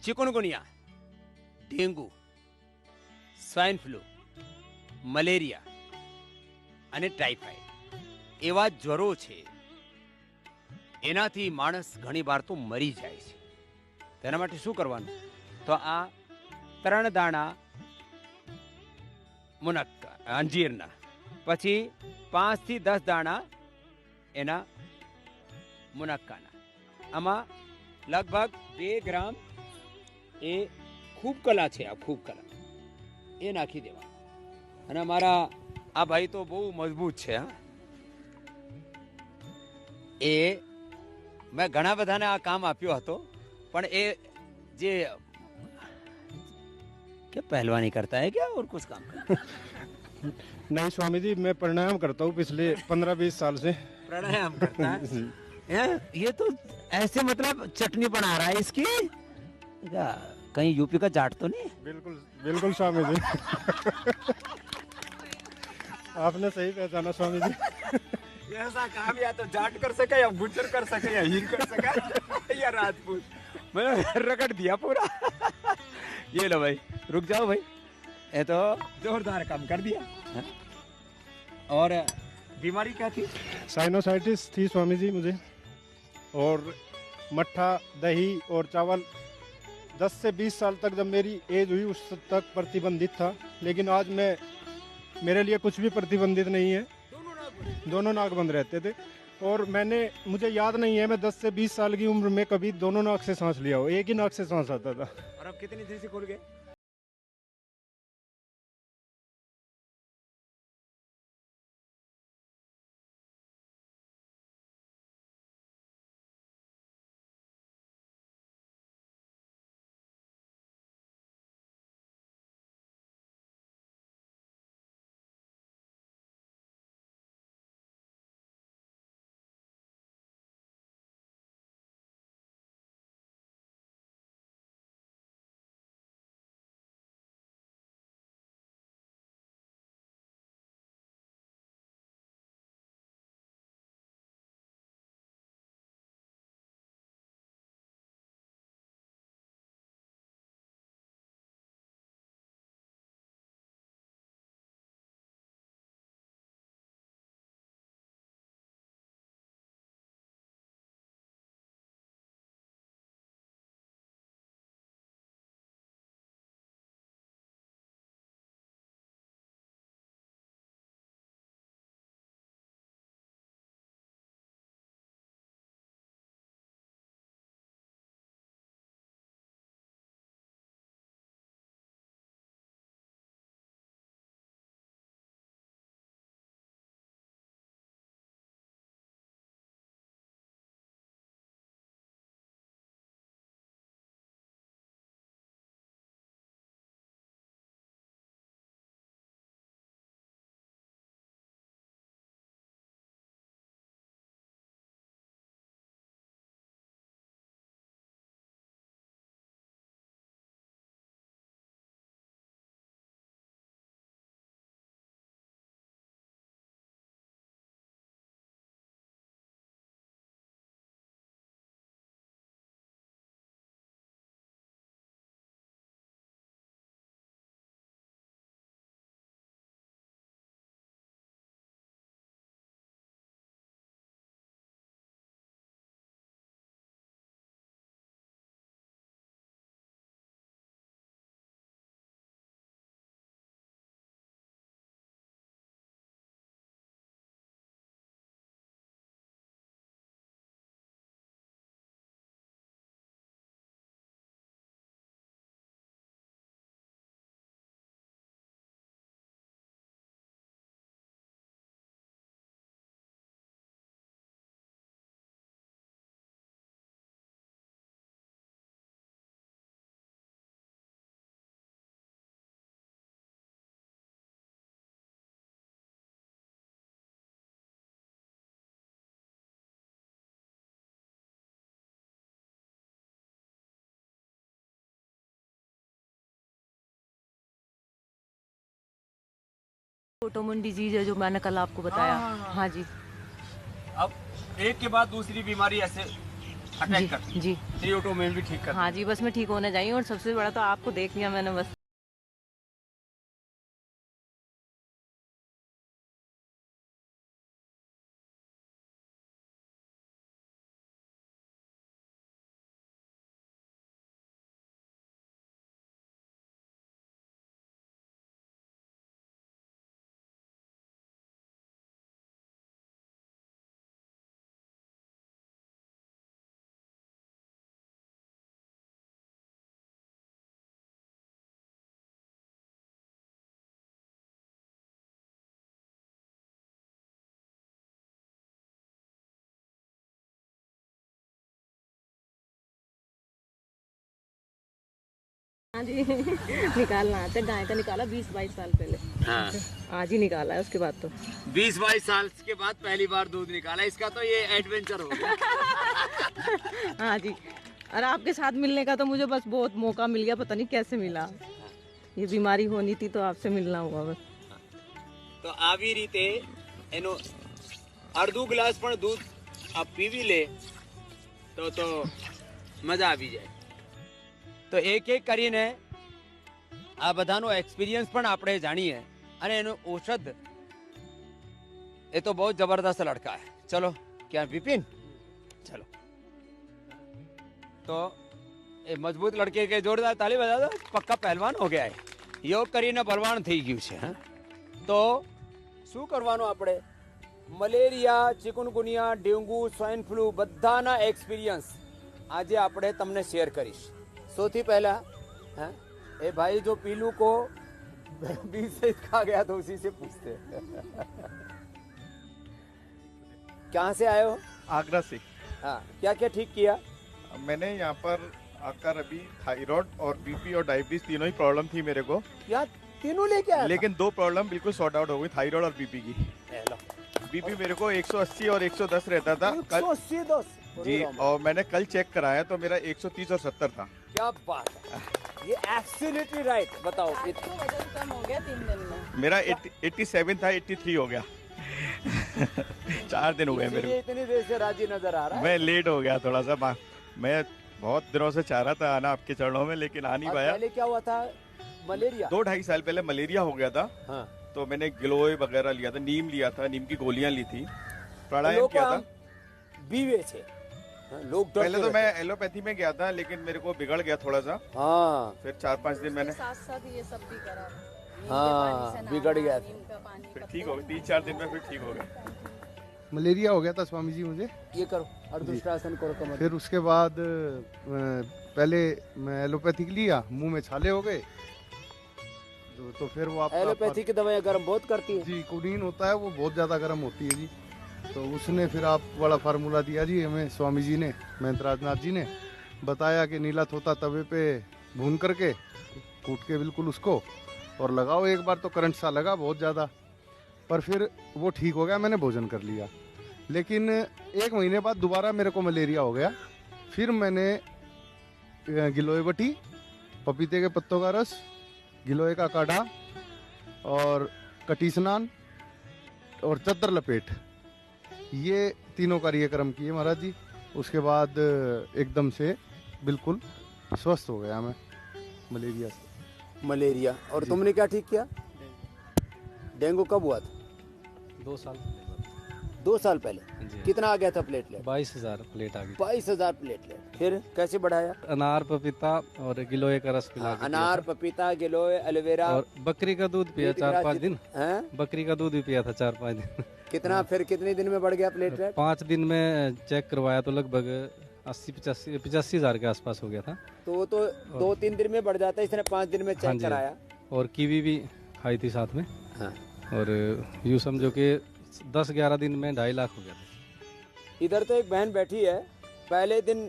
Chikungunya, dengue, swine flu, malaria અને ટાઇફાઇડ એવા જ્વરો છે, એનાથી માણસ ઘણીવાર તો મરી જાય છે. તેના માટે શું કરવાનું? તો આ 3 દાણા મુનક્કા અંજીરના, પછી 5 થી 10 દાણા એના મુનક્કાના, આમાં લગભગ 2 ગ્રામ એ ખૂબ કલા છે, આ ખૂબ કલા એ નાખી દેવા. અને અમારા આ ભાઈ તો બહુ મજબૂત છે. એ મેં ઘણા બધાને આ કામ આપ્યો હતો, પણ એ જે क्या पहलवानी करता है क्या और कुछ काम करता है? नहीं स्वामी जी, मैं प्राणायाम करता हूँ पिछले 15-20 साल से. प्राणायाम करता है. ये तो ऐसे मतलब चटनी बना रहा है इसकी. कहीं यूपी का जाट तो नहीं? बिल्कुल बिल्कुल स्वामी जी. आपने सही पहचाना स्वामी जी. ऐसा काम या तो जाट कर सके या गुज्जर कर सके या हीर कर सके या राजपूत. मैंने रगड़ दिया पूरा. ये लो भाई, रुक जाओ भाई, ये तो जोरदार काम कर दिया. और बीमारी क्या थी? साइनोसाइटिस थी स्वामी जी मुझे, और मट्ठा, दही और चावल 10 से 20 साल तक जब मेरी एज हुई उस तक प्रतिबंधित था. लेकिन आज मेरे लिए कुछ भी प्रतिबंधित नहीं है. दोनों नाक बंद रहते थे, और मुझे याद नहीं है मैं 10 से 20 साल की उम्र में कभी दोनों नाक से सांस लिया हो. एक ही नाक से सांस आता था. और अब कितनी देर से खुल गए? ऑटोइम्यून डिजीज है जो मैंने कल आपको बताया. हाँ जी. अब एक के बाद दूसरी बीमारी ऐसे अटैक करती जी 302 में भी ठीक करती हाँ जी, बस मैं ठीक होने जाई हूँ और सबसे बड़ा तो आपको देख लिया मैंने बस। हाँ जी निकालना आता है, गाय का निकाला 20-22 साल पहले, हाँ आज ही निकाला है उसके बाद तो। 20-22 साल के बाद पहली बार दूध निकाला, इसका तो ये एडवेंचर हो गया। हाँ जी, और आपके साथ मिलने का तो मुझे बस बहुत मौका मिल गया, पता नहीं कैसे मिला। ये बीमारी होनी थी तो आपसे मिलना हुआ बस। તો આવી રીતે એનો અડધું ગ્લાસ પણ દૂધ આ પીવી લે તો મજા આવી જાય. તો એક એક કરીને આ બધાનો એક્સપિરિયન્સ પણ આપણે જાણીએ અને એનું ઔષધ એ તો બહુ જબરદસ્ત લડકા है. ચલો क्या विपिन चलो तो એ મજબૂત લડકે કે જોરદાર તાળી બજા દો. પક્કા પહેલવાન હો ગયા है. યોગ કરીને બલવાન થઈ ગયું છે. હા તો શું કરવાનું આપણે? મલેરિયા, ચિકુનગુનિયા, ડેન્ગુ, સ્વાઇન ફ્લુ બધાના એક્સપિરિયન્સ આજે આપણે તમને શેર કરીશ. સૌથી પહેલા હા એ ભાઈ जो पीलू को 20 से खा गया तो उसी से पूछते कहाँ से आए हो? आगरा से। हाँ क्या क्या ठीक किया? मैंने यहाँ पर आकर अभी थायराइड और बीपी और डायबिटीज तीनों ही प्रॉब्लम थी मेरे को, यहाँ तीनों लेके आया था? लेकिन दो प्रॉब्लम बिल्कुल सॉर्ट आउट हो गई, थायराइड और बीपी की। बीपी मेरे को 180 और 110 रहता था कल 180 जी, और मैंने कल चेक कराया तो मेरा 130 और 70 था। क्या बात है, ये एब्सोल्युटली राइट. बताओ वजन कम हो गया 3 दिन में। मेरा 87 था, 83 हो गया 4 दिन हो गए मेरे ये इतनी देर से राजी नजर आ रहा को। है. मैं लेट हो गया थोड़ा सा, मैं बहुत दिनों से चाह रहा था आना आपके चरणों में, लेकिन आ नहीं और पाया। पहले क्या हुआ था? मलेरिया 2-2.5 साल पहले मलेरिया हो गया था। हाँ. तो मैंने गिलोय वगैरह लिया था, नीम लिया था, नीम की गोलियां ली थी, प्राणायाम किया था। बीवे छे हाँ, लोग डरते पहले तो रहते मैं हैं. एलोपैथी में गया था, लेकिन मेरे को बिगड़ गया थोड़ा सा, हाँ फिर 4-5 दिन मैंने साथ साथ ये सब भी करा। हाँ बिगड़ गया था. फिर ठीक हो गया, 3-4 दिन में फिर ठीक हो गया। मलेरिया हो गया था स्वामी जी मुझे। ये करो अर्धुष्टासन करो कमर. फिर उसके बाद पहले मैं एलोपैथिक लिया, मुंह में छाले हो गए, तो फिर वो आपका एलोपैथी की दवाइयाँ गर्म बहुत करती है. जी कुनीन होता है वो बहुत ज़्यादा गर्म होती है जी। तो उसने फिर आप बड़ा फार्मूला दिया जी हमें, स्वामी जी ने, महेंद्रनाथ जी ने बताया कि नीला तोता तवे पे भून करके कूट के बिल्कुल उसको और लगाओ एक बार, तो करंट सा लगा बहुत ज़्यादा, पर फिर वो ठीक हो गया, मैंने भोजन कर लिया। लेकिन 1 महीने बाद दोबारा मेरे को मलेरिया हो गया। फिर मैंने गिलोय बटी, पपीते के पत्तों का रस, गिलोय का काढ़ा और कटी स्नान और चद्दर लपेट, ये तीनों कार्यक्रम किए महाराज जी। उसके बाद एकदम से बिल्कुल स्वस्थ हो गया मैं मलेरिया से। मलेरिया. और तुमने क्या ठीक किया? डेंगू कब हुआ था? 2 साल 2 साल पहले. जी। कितना आ गया था प्लेटलेट? 22,000 प्लेट आ गई। 22,000 प्लेटलेट. फिर कैसे बढ़ाया? अनार पपीता और गिलोय का रस पिला के पिया अनार, था। पपीता, गिलोय, एलोवेरा और बकरी का दूध पिया 4-5 दिन। हैं? बकरी का दूध भी पिया था 4-5 दिन। कितना फिर कितने दिन में बढ़ गया प्लेटलेट? 5 दिन में चेक करवाया तो लगभग 85 हजार के आसपास हो गया था। तो वो तो 2-3 दिन में बढ़ जाता है, इसने 5 दिन में हाँ चेक जी। कराया. और कीवी भी खाई थी साथ में। हाँ. और यूँ समझो कि 10-11 दिन में 2.5 लाख हो गया था। इधर तो एक बहन बैठी है, पहले दिन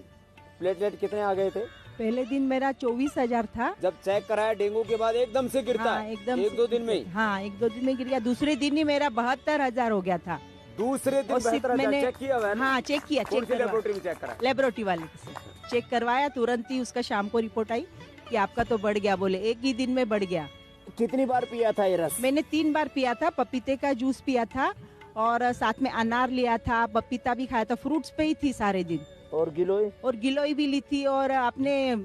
प्लेटलेट कितने आ गए थे? पहले दिन मेरा 24,000 था। जब चेक कराया डेंगू के बाद एकदम से गिरता हाँ, है. एकदम 1-2 दिन में ही. हाँ 1-2 दिन में गिर गया। दूसरे दिन ही मेरा 72,000 हो गया था। दूसरे दिन और सिर्फ 72,000 मैंने चेक किया हुआ है ना? हाँ चेक किया, कौन चेक सी करवा लेबोरेटरी में चेक करा? लेबोरेटरी वाले से चेक करवाया, तुरंत ही उसका शाम को रिपोर्ट आई कि आपका तो बढ़ गया, बोले 1 ही दिन में बढ़ गया। कितनी बार पिया था ये रस? मैंने 3 बार पिया था, पपीते का जूस पिया था और साथ में अनार लिया था, पपीता भी खाया था, फ्रूट्स पे ही थी सारे दिन। और गिलोय? और गिलोय भी ली थी, और अपने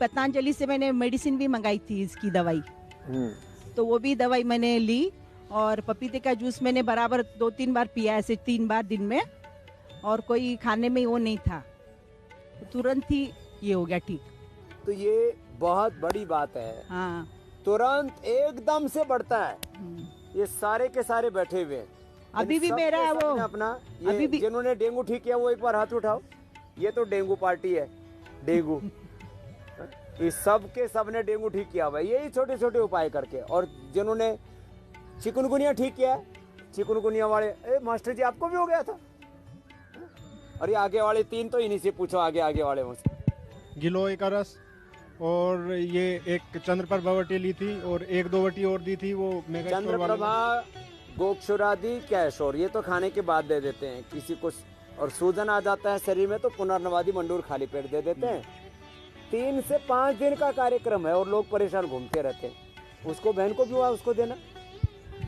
पतंजलि से मैंने मेडिसिन भी मंगाई थी इसकी दवाई, तो वो भी दवाई मैंने ली। और पपीते का जूस मैंने बराबर 2-3 बार पिया, ऐसे 3 बार दिन में, और कोई खाने में वो नहीं था, तुरंत ही ये हो गया ठीक। तो ये बहुत बड़ी बात है। हाँ। तुरंत एकदम से बढ़ता है। ये सारे के सारे बैठे हुए हैं। अभी भी सबके मेरा सामने वो अपना ये अभी भी जिन्होंने डेंगू ठीक किया वो एक बार हाथ उठाओ। ये तो डेंगू पार्टी है, डेंगू। ये सब के सब ने डेंगू ठीक किया हुआ है, यही छोटे छोटे उपाय करके। और जिन्होंने चिकनगुनिया ठीक किया है, चिकनगुनिया वाले, मास्टर जी आपको भी हो गया था? और ये आगे वाले 3 तो इन्हीं से पूछो, आगे वाले मुझसे। गिलोय का रस, और ये एक चंद्रप्रभा वटी ली थी, और 1-2 वटी और दी थी वो मेगा स्टोर वाले चंद्रप्रभा, गोक्षुरादि, कैशोर, ये तो खाने के बाद दे देते हैं किसी को। और सूजन आ जाता है शरीर में तो पुनर्नवादी मंडूर खाली पेट दे देते हैं। 3 से 5 दिन का कार्यक्रम है और लोग परेशान घूमते रहते हैं। उसको बहन को भी हुआ, उसको देना।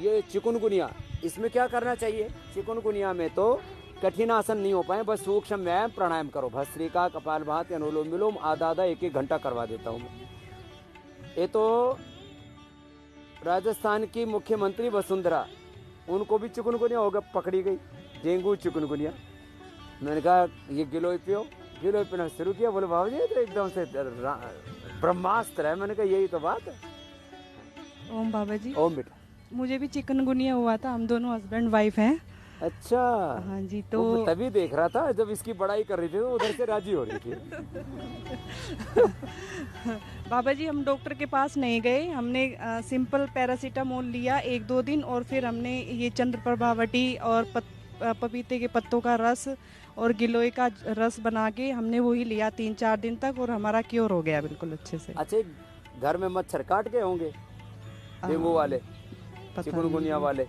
ये चिकनगुनिया, इसमें क्या करना चाहिए? चिकनगुनिया में तो कठिन आसन नहीं हो पाए, बस सूक्ष्म व्यायाम प्राणायाम करो। भस्त्रिका, कपालभाति, अनुलोम विलोम आधा 1-1 घंटा करवा देता हूँ मैं। ये तो राजस्थान की मुख्यमंत्री वसुंधरा, उनको भी चिकनगुनिया होगा, पकड़ी गई डेंगू चिकनगुनिया। मैंने कहा ये गिलोय पियो, गिलोय पीना शुरू किया। बोले बाबू जी तो एकदम से ब्रह्मास्त्र है। मैंने कहा यही तो बात है। ओम बाबा जी। ओम बेटा। मुझे भी चिकनगुनिया हुआ था, हम दोनों हस्बैंड वाइफ हैं। अच्छा। हाँ जी। तो तभी देख रहा था जब इसकी बड़ाई कर रही थी तो उधर से राजी हो रही थी। बाबा जी हम डॉक्टर के पास नहीं गए, हमने सिंपल पैरासीटामोल लिया 1-2 दिन, और फिर हमने ये चंद्रप्रभावटी और पपीते के पत्तों का रस और गिलोय का रस बना के हमने वही लिया 3-4 दिन तक, और हमारा क्योर हो गया बिल्कुल अच्छे से। अच्छा, घर में मच्छर काट गए होंगे डेंगू वाले, चिकनगुनिया वाले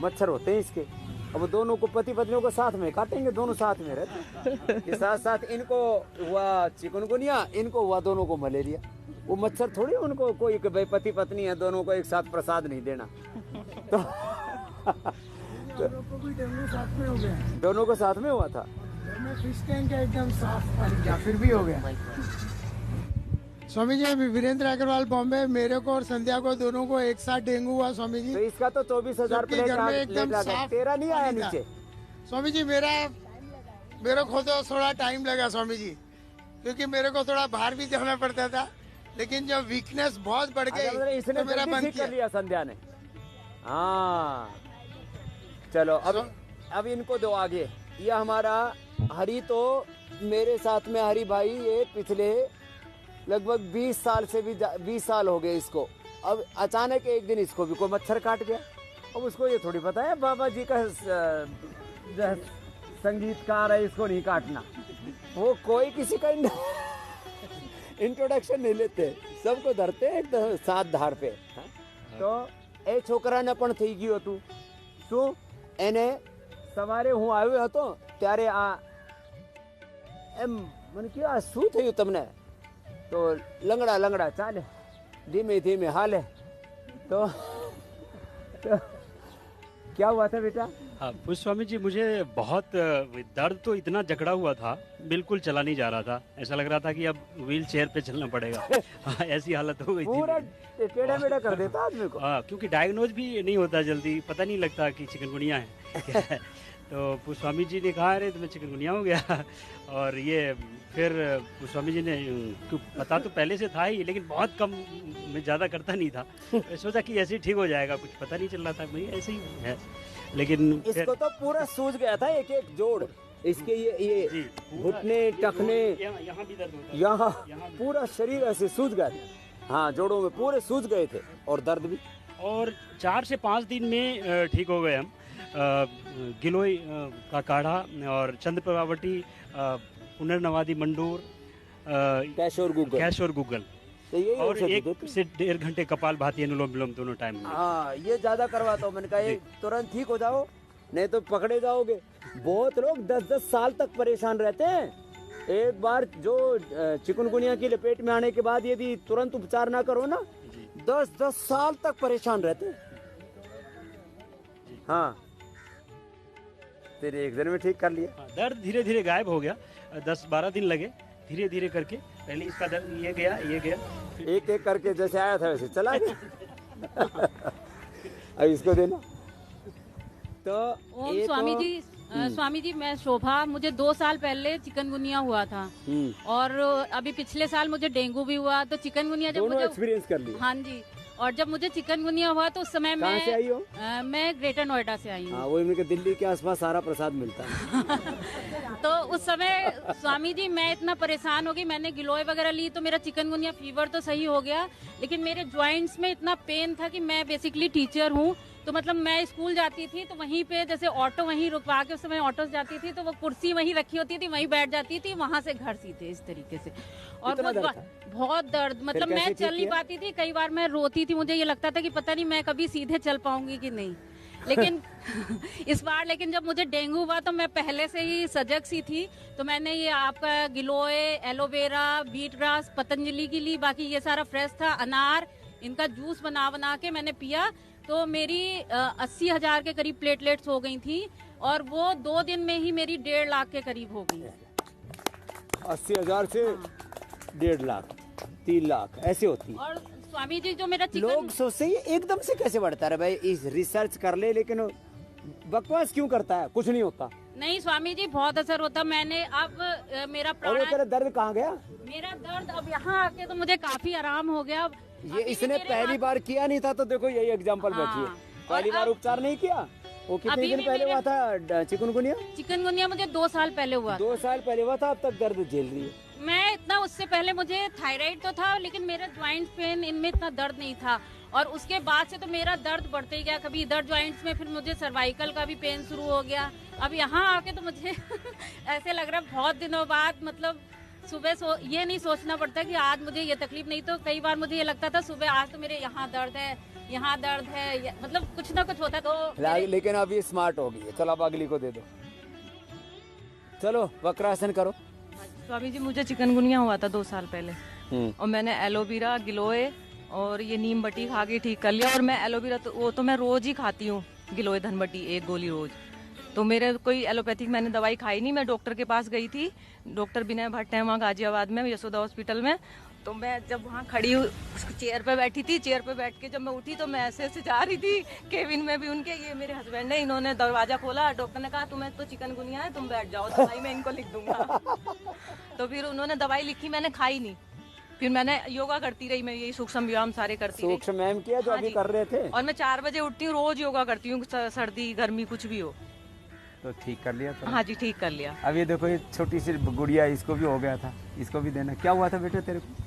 मच्छर होते हैं इसके। अब दोनों को, पति पत्नियों को साथ में काटेंगे, दोनों साथ में रहते के साथ साथ। इनको हुआ चिकनगुनिया, इनको हुआ दोनों को मलेरिया। वो मच्छर थोड़ी उनको कोई भाई पति पत्नी है दोनों को एक साथ प्रसाद नहीं देना। तो दोनों को भी डेंगू साथ में हो गया। दोनों को साथ में हुआ था। घर में फिश टैंक है एकदम साफ पानी का, फिर भी हो गया। स्वामी जी, अभी वीरेंद्र अग्रवाल बॉम्बे, मेरे को और संध्या को दोनों को एक साथ डेंगू हुआ स्वामी जी। तो इसका तो 24,000 एकदम साफ। तेरा नहीं आया नीचे स्वामी जी? मेरे को तो थोड़ा टाइम लगा स्वामी जी, क्योंकि मेरे को थोड़ा बाहर भी जाना पड़ता था, लेकिन जब वीकनेस बहुत बढ़ गई इसने तो मेरा जल्दी बंद ठीक किया। कर लिया संध्या ने। हाँ चलो अब इनको दो आगे। ये हमारा हरी, तो मेरे साथ में हरी भाई ये पिछले लगभग 20 साल से भी 20 साल हो गए इसको। अब अचानक एक दिन इसको भी कोई मच्छर काट गया। अब उसको ये थोड़ी पता है बाबा जी का संगीतकार है, इसको नहीं काटना। वो कोई किसी का इंट्रोडक्शन नहीं लेते, सबको धरते एक साथ धार पे। तो ए छोकरा ने पण થઈ ગયો હતું શું એને સવારે હું આવ્યો હતો ત્યારે આ એમ મને કે આ શું થયું તમને? તો લંગડા લંગડા ચાલે, ધીમે ધીમે હાલે। तो क्या हुआ था बेटा? हाँ स्वामी जी, मुझे बहुत दर्द तो इतना जकड़ा हुआ था, बिल्कुल चला नहीं जा रहा था। ऐसा लग रहा था कि अब व्हील चेयर पे चलना पड़ेगा। हाँ, ऐसी हालत हो गई थी। पूरा टेढ़ा मेढ़ा कर देता आदमी को। हाँ, क्योंकि डायग्नोज भी नहीं होता जल्दी, पता नहीं लगता कि चिकनगुनिया है। तो स्वामी जी ने कहा अरे तुम्हें चिकनगुनिया हो गया। और ये फिर स्वामी जी ने, पता तो पहले से था ही, लेकिन बहुत कम, मैं ज़्यादा करता नहीं था। सोचा कि ऐसे ही ठीक हो जाएगा, कुछ पता नहीं चल रहा था भाई ऐसे ही है। लेकिन इसको तो पूरा सूज गया था, एक एक जोड़ इसके, ये घुटने टखने, यहाँ भी दर्द होता है, यहाँ पूरा शरीर ऐसे सूज गया था। हाँ, जोड़ों में पूरे सूज गए थे और दर्द भी। और 4 से 5 दिन में ठीक हो गए हम। गिलोय का काढ़ा और चंद्रप्रभावटी, पुनर्नवादी मंडूर, कैश और गूगल, तो ये और 1 से 1.5 घंटे कपाल भाती, अनुलोम विलोम दोनों टाइम में। हाँ, ये ज्यादा करवाता हूँ। मैंने कहा ये तुरंत ठीक हो जाओ, नहीं तो पकड़े जाओगे। बहुत लोग 10-10 साल तक परेशान रहते हैं। एक बार जो चिकनगुनिया की लपेट में आने के बाद यदि तुरंत उपचार ना करो ना, 10-10 साल तक परेशान रहते हैं। हाँ, तेरे एक दिन में ठीक कर लिया? हाँ, दर्द धीरे धीरे गायब हो गया, 10-12 दिन लगे धीरे धीरे करके। पहले इसका दर्द ये गया एक एक करके जैसे आया था वैसे चला गया। अब इसको देना तो ओम ये स्वामी तो- जी, स्वामी जी मैं शोभा, मुझे 2 साल पहले चिकनगुनिया हुआ था और अभी पिछले साल मुझे डेंगू भी हुआ। तो चिकनगुनिया जब दोनों मुझे एक्सपीरियंस कर लिया। हाँ जी, और जब मुझे चिकनगुनिया हुआ तो उस समय कहाँ से आई हो? मैं ग्रेटर नोएडा से आई हूँ। हाँ, वो इनके दिल्ली के आसपास सारा प्रसाद मिलता है। तो उस समय स्वामी जी मैं इतना परेशान हो गई, मैंने गिलोय वगैरह ली तो मेरा चिकनगुनिया फीवर तो सही हो गया, लेकिन मेरे ज्वाइंट्स में इतना पेन था कि मैं बेसिकली टीचर हूँ, तो मतलब मैं स्कूल जाती थी तो वहीं पे जैसे ऑटो वहीं रुकवा के, उस समय ऑटो से जाती थी तो वो कुर्सी वहीं रखी होती थी, वहीं बैठ जाती थी, वहां से घर सीधे इस तरीके से। और इतना दर्द था? बहुत दर्द, मतलब कैसे मैं ठीक चल नहीं किया? पाती थी, कई बार मैं रोती थी, मुझे ये लगता था कि पता नहीं मैं कभी सीधे चल पाऊंगी कि नहीं। लेकिन इस बार लेकिन जब मुझे डेंगू हुआ तो मैं पहले से ही सजग सी थी, तो मैंने ये आपका गिलोय, एलोवेरा, बीट ग्रास, पतंजलि की ली, बाकी ये सारा फ्रेश था, अनार, इनका जूस बना बना के मैंने पिया। तो मेरी 80,000 के करीब प्लेटलेट्स हो गई थी और वो 2 दिन में ही मेरी 1.5 लाख के करीब हो गई। 80,000 से 1.5 लाख, 3 लाख ऐसे होती है। और स्वामी जी जो मेरा लोग सोचते हैं ये एकदम से कैसे बढ़ता है भाई, इस रिसर्च कर ले, लेकिन बकवास क्यों करता है, कुछ नहीं होता। नहीं स्वामी जी बहुत असर होता। मैंने अब मेरा और ये तेरा दर्द कहाँ गया? मेरा दर्द अब यहाँ आके तो मुझे काफी आराम हो गया। ये इसने पहली बार किया नहीं था तो देखो यही एग्जाम्पल बैठी है। पहली बार उपचार नहीं किया। वो कितने अभी दिन भी पहले हुआ था चिकनगुनिया? चिकनगुनिया मुझे 2 साल पहले हुआ। 2 साल पहले हुआ था, अब तक दर्द झेल रही है। मैं इतना, उससे पहले मुझे थायराइड तो था लेकिन मेरा ज्वाइंट पेन इनमें इतना दर्द नहीं था, और उसके बाद से तो मेरा दर्द बढ़ते ही गया, कभी इधर ज्वाइंट्स में, फिर मुझे सर्वाइकल का भी पेन शुरू हो गया। अब यहाँ आके तो मुझे ऐसे लग रहा है बहुत दिनों बाद, मतलब सुबह ये नहीं सोचना पड़ता कि आज मुझे ये तकलीफ, नहीं तो कई बार मुझे ये लगता था सुबह आज तो मेरे यहाँ दर्द है, यहाँ दर्द है, मतलब कुछ ना कुछ होता तो। लेकिन अब ये स्मार्ट हो गई है। चलो अब अगली को दे दो। चलो वक्रासन करो। स्वामी जी मुझे चिकनगुनिया हुआ था 2 साल पहले और मैंने एलोवेरा, गिलोय और ये नीम बटी खा के ठीक कर लिया। और मैं एलोवेरा तो मैं रोज ही खाती हूँ, गिलोय धनबटी 1 गोली रोज। तो मेरे कोई एलोपैथिक मैंने दवाई खाई नहीं। मैं डॉक्टर के पास गई थी, डॉक्टर विनय भट्ट है वहाँ गाजियाबाद में, यशोदा हॉस्पिटल में। तो मैं जब वहाँ खड़ी चेयर पे बैठी थी, चेयर पे बैठ के जब मैं उठी तो मैं ऐसे ऐसे जा रही थी, केबिन में भी उनके, ये मेरे हस्बैंड है, इन्होंने दरवाजा खोला, डॉक्टर ने कहा तुम्हें तो चिकनगुनिया है, तुम बैठ जाओ, दवाई मैं इनको लिख दूंगा। तो फिर उन्होंने दवाई लिखी, मैंने खाई नहीं। फिर मैंने योगा करती रही, मैं यही सूक्ष्म व्यायाम सारे करती रही। सूक्ष्म व्यायाम किया जो अभी कर रहे थे। और मैं 4 बजे उठती हूँ, रोज योगा करती हूँ, सर्दी गर्मी कुछ भी हो। तो ठीक कर लिया था? हाँ जी ठीक कर लिया। अब ये देखो ये छोटी सी गुड़िया, इसको भी हो गया था, इसको भी देना। क्या हुआ था बेटा तेरे को?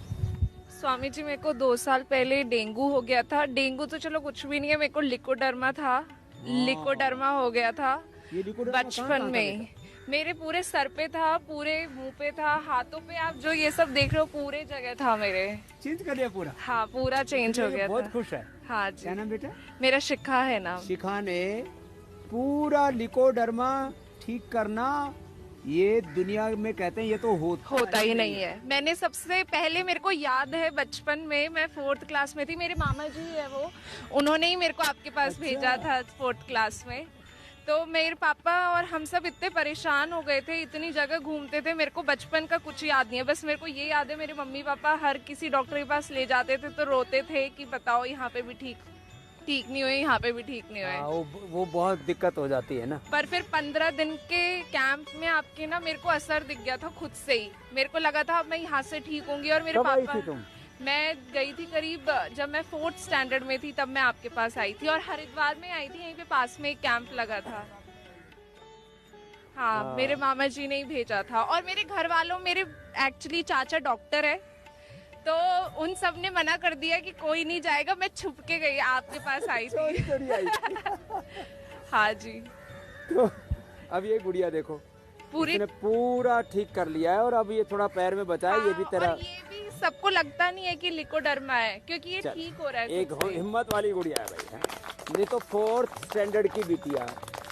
स्वामी जी मेरे को 2 साल पहले डेंगू हो गया था। डेंगू तो चलो कुछ भी नहीं है, मेरे को लिकोडर्मा था, लिकोडर्मा हो गया था बचपन में। मेरे पूरे सर पे था, पूरे मुंह पे था, हाथों पे, आप जो ये सब देख रहे हो पूरे जगह था मेरे। चेंज कर लिया पूरा? हाँ पूरा चेंज हो गया था। बहुत खुश है। हाँ जी। क्या नाम बेटा? मेरा शिखा है नाम। शिखा ने पूरा लिकोडर्मा ठीक करना, ये दुनिया में कहते हैं ये तो होता ही नहीं है। मैंने सबसे पहले, मेरे को याद है बचपन में, मैं 4th क्लास में थी, मेरे मामा जी है वो, उन्होंने ही मेरे को आपके पास भेजा था 4th क्लास में। तो मेरे पापा और हम सब इतने परेशान हो गए थे, इतनी जगह घूमते थे, मेरे को बचपन का कुछ याद नहीं है। बस मेरे को ये याद है मेरे मम्मी पापा हर किसी डॉक्टर के पास ले जाते थे तो रोते थे कि बताओ यहाँ पे भी ठीक नहीं हुए, यहाँ पे भी ठीक नहीं हुए। वो बहुत दिक्कत हो जाती है ना। पर फिर 15 दिन के कैंप में आपके ना मेरे को असर दिख गया था खुद से ही। मेरे को लगा था अब मैं यहाँ से ठीक होंगी। और मेरे पापा, मैं गई थी करीब जब मैं 4th स्टैंडर्ड में थी, तब मैं आपके पास आई थी और हरिद्वार में आई थी, यहीं पे पास में एक कैंप लगा था। हाँ मेरे मामा जी ने ही भेजा था। और मेरे घर वालों, मेरे एक्चुअली चाचा डॉक्टर है, तो उन सब ने मना कर दिया कि कोई नहीं जाएगा। मैं छुप के गई, आपके पास आई थी। हाँ जी। तो अब ये गुड़िया देखो पूरा ठीक कर लिया है और अब ये थोड़ा पैर में बचा है। ये भी तेरा, और ये भी सबको लगता नहीं है कि लिकोडर्मा है, क्योंकि ये ठीक हो रहा है। एक हिम्मत वाली गुड़िया है भाई। नहीं तो 4th स्टैंडर्ड की बिटिया,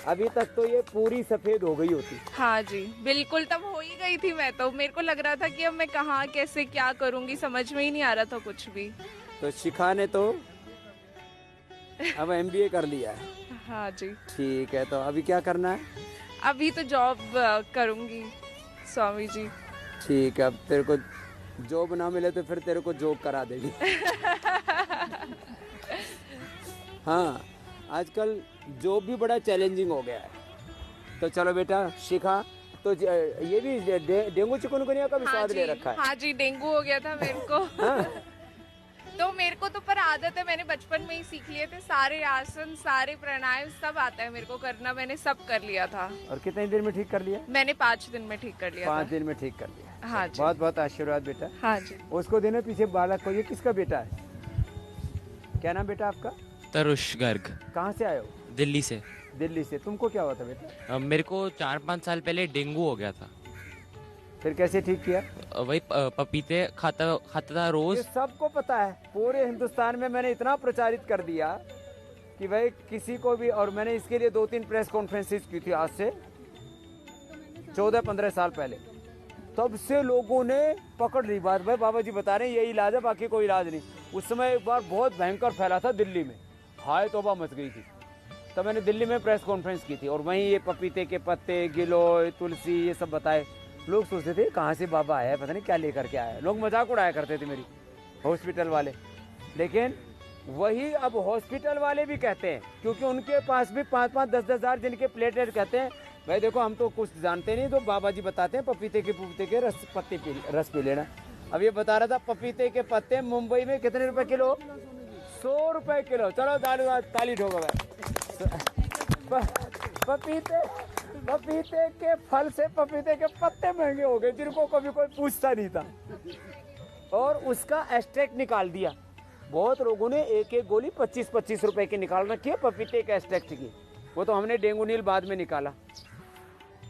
अभी तक तो ये पूरी सफेद हो गई होती। हाँ जी बिल्कुल, तब हो ही गई थी मैं तो। मेरे को लग रहा था कि अब मैं कहाँ कैसे क्या करूँगी, समझ में ही नहीं आ रहा था कुछ भी। तो शिखा ने तो अब MBA कर लिया है। हाँ जी। ठीक है, तो अभी क्या करना है? अभी तो जॉब करूंगी स्वामी जी। ठीक है, अब तेरे को जॉब ना मिले तो फिर तेरे को जॉब करा देगी। हाँ, आजकल जॉब भी बड़ा चैलेंजिंग हो गया है। तो चलो बेटा शिखा, तो ये भी डेंगू चिकनगुनिया का भी स्वाद ले रखा है। हाँ जी, डेंगू हो गया था मेरे को। हाँ? तो मेरे को तो पर आदत है, मैंने बचपन में ही सीख लिए थे सारे आसन, सारे प्राणायाम सब आता है मेरे को करना, मैंने सब कर लिया था। और कितने दिन में ठीक कर लिया? मैंने 5 दिन में ठीक कर लिया 5 था। दिन में ठीक कर लिया। हाँ जी। बहुत बहुत आशीर्वाद बेटा। हाँ जी। उसको देना पीछे बालक को। ये किसका बेटा है? क्या नाम बेटा आपका? तरुष गर्ग। कहाँ से आए हो? दिल्ली से। दिल्ली से। तुमको क्या हुआ था बेटा? मेरे को 4-5 साल पहले डेंगू हो गया था। फिर कैसे ठीक किया? वही पपीते खाता था रोज। ये सबको पता है, पूरे हिंदुस्तान में मैंने इतना प्रचारित कर दिया कि भाई किसी को भी, और मैंने इसके लिए 2-3 प्रेस कॉन्फ्रेंसेस की थी आज से 14-15 साल पहले। तब से लोगों ने पकड़ ली बात, भाई बाबा जी बता रहे हैं यही इलाज है, बाकी कोई इलाज नहीं। उस समय एक बार बहुत भयंकर फैला था दिल्ली में, हाय तौबा मच गई थी। तब मैंने दिल्ली में प्रेस कॉन्फ्रेंस की थी और वहीं ये पपीते के पत्ते, गिलोय, तुलसी, ये सब बताए। लोग सोचते थे कहाँ से बाबा आया है, पता नहीं क्या लेकर के आया है। लोग मजाक उड़ाया करते थे मेरी, हॉस्पिटल वाले। लेकिन वही अब हॉस्पिटल वाले भी कहते हैं, क्योंकि उनके पास भी 5-5, 10-10 हज़ार जिनके प्लेटलेट, कहते हैं भाई देखो हम तो कुछ जानते नहीं, तो बाबा जी बताते हैं पपीते के रस पी लेना। अब ये बता रहा था पपीते के पत्ते मुंबई में कितने रुपए किलो? 100 रुपए किलो। चलो ताली ठोको भाई। पपीते के फल से पपीते के पत्ते महंगे हो गए, जिनको कभी कोई पूछता नहीं था। और उसका एक्सट्रैक्ट निकाल दिया। बहुत लोगों ने एक एक गोली 25-25 रुपए की निकाल रखी है पपीते के एक्सट्रैक्ट की। वो तो हमने डेंगू नील बाद में निकाला।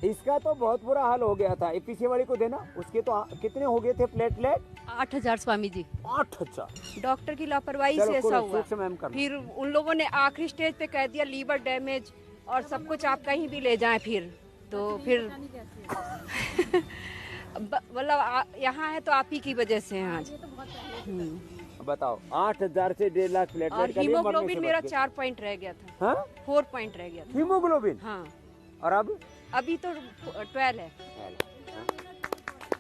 इसका तो बहुत बुरा हाल हो गया था। पीछे वाली को देना, उसके तो कितने हो गए थे प्लेटलेट? 8,000 स्वामी जी। 8,000। डॉक्टर की लापरवाही से ऐसा हुआ। फिर उन लोगों ने आखिरी स्टेज पे कह दिया लीवर डैमेज और सब कुछ, आप कहीं भी ले जाएं। फिर मतलब यहाँ है तो आप ही की वजह से हैं आज। बताओ, 8,000 से 1.5 लाख प्लेटलेट। और हीमोग्लोबिन मेरा 4 पॉइंट रह गया था। हाँ? 4 पॉइंट रह गया था हीमोग्लोबिन। हाँ। और अभी तो 12 है।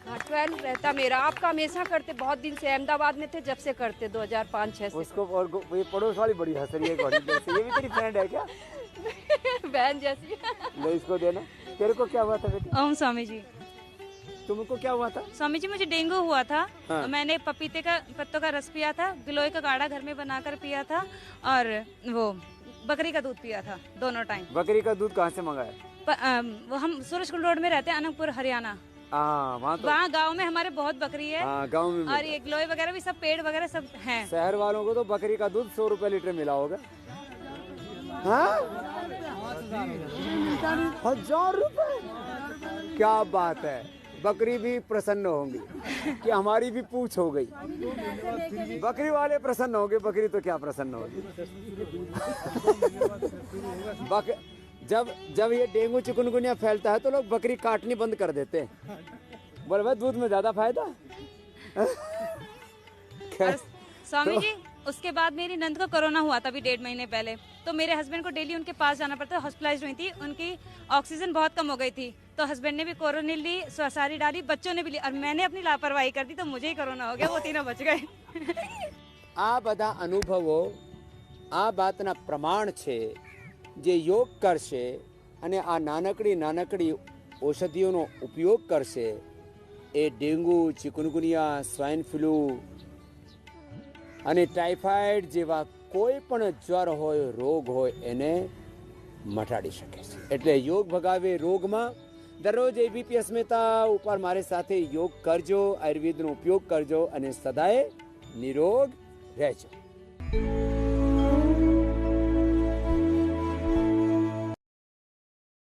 हाँ 12 रहता मेरा। आपका हमेशा करते, बहुत दिन से अहमदाबाद में थे, जब से करते 2005-6 से। उसको और ये पड़ोस वाली बड़ी हंस रही है। ये भी तेरी फ्रेंड है क्या? बहन जैसी। ले इसको देना। तेरे को क्या हुआ था बेटा? ओम स्वामी जी। तुमको क्या हुआ था? स्वामी जी मुझे डेंगू हुआ था। हाँ। मैंने पपीते का पत्तों का रस पिया था, गिलोय का काढ़ा घर में बनाकर पिया था, और वो बकरी का दूध पिया था दोनों टाइम। बकरी का दूध कहाँ से मंगाया? वो हम सूरजकुंड रोड में रहते हैं, अनंतपुर हरियाणा। वहाँ गांव में हमारे बहुत बकरी है। गाँव में। और ये गिलोय वगैरह भी सब, पेड़ वगैरह सब हैं। शहर वालों को तो बकरी का दूध 100 रुपए लीटर मिला होगा। हाँ? 1000 रुपए? क्या बात है। बकरी भी प्रसन्न होंगी कि हमारी भी पूछ हो गई। बकरी वाले प्रसन्न होंगे, बकरी तो क्या प्रसन्न होगी। जब ये डेंगू चिकनगुनिया फैलता है तो लोग बकरी काटनी बंद कर देते हैं। बोले भाई दूध में ज्यादा फायदा। स्वामी जी उसके बाद मेरी नंद को कोरोना हुआ था अभी 1.5 महीने पहले। तो मेरे हस्बैंड को डेली उनके पास जाना पड़ता, हॉस्पिटलाइज हुई थी, उनकी ऑक्सीजन बहुत कम हो गई थी। तो हस्बैंड ने भी कोरोनिल ली, सारी डाली, बच्चों ने भी ली, और मैंने अपनी लापरवाही कर दी तो मुझे ही कोरोना हो गया। वो तीनों बच गए। આ બધા અનુભવો, આ વાતના પ્રમાણ છે જે યોગ કરશે અને આ નાનકડી ઔષધિઓનો ઉપયોગ કરશે એ ડેન્ગુ, ચિકનગુનિયા, સ્વાઇન ફ્લૂ અને ટાઇફાઇડ જેવા કોઈ પણ જ્વર હોય, રોગ હોય એને મટાડી શકે છે। એટલે યોગ ભગાવે રોગમાં। દરરોજ એબીપી અસ્મિતા ઉપર મારી સાથે યોગ કરજો, આયુર્વેદનો ઉપયોગ કરજો અને સદાય નિરોગ રહેજો।